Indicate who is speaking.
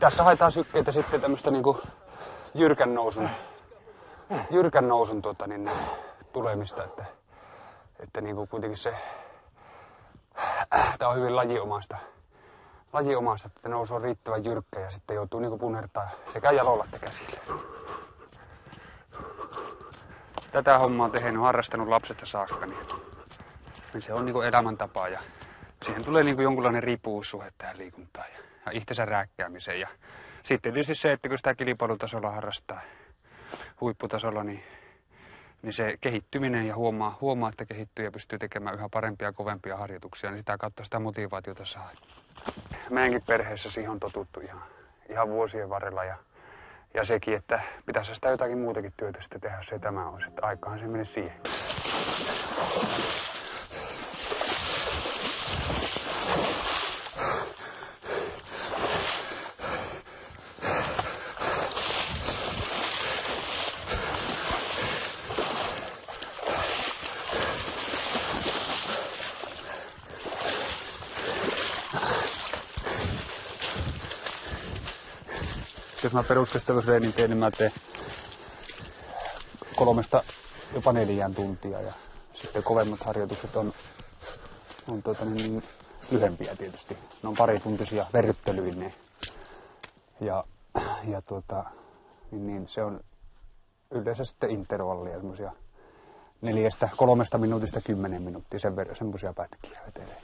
Speaker 1: Tässä haetaan sykkeitä sitten tämmöstä niinku jyrkän nousun tulemista, että niinku kuitenkin se, tää on hyvin lajiomaista, että nousu on riittävän jyrkkä ja sitten joutuu niinku punnertaa sekä jalolla että käsillä. Tätä hommaa on tehnyt, harrastanut lapsesta saakka, niin se on niinku elämäntapa ja siihen tulee niinku jonkunlainen riippuvuussuhde tähän liikuntaan ja itsensä rääkkäämiseen. Ja sitten tietysti se, että kun sitä kilpailutasolla harrastaa huipputasolla, niin se kehittyminen ja huomaa, että kehittyy ja pystyy tekemään yhä parempia ja kovempia harjoituksia, niin sitä kautta sitä motivaatiota saa. Meidänkin perheessä siihen on totuttu ihan vuosien varrella ja sekin, että pitäisi sitä jotakin muutakin työtä sitten tehdä, jos ei tämä olisi, että aikaan se meni siihen. Jos mä peruskestävyysreenin teen, niin mä teen 3–4 tuntia ja sitten kovemmat harjoitukset on lyhempiä tietysti. Ne on parituntisia verryttelyineen. Niin se on yleensä sitten intervallia, semmosia 3 minuutista 10 minuuttia, sen verran semmosia pätkiä vetelee.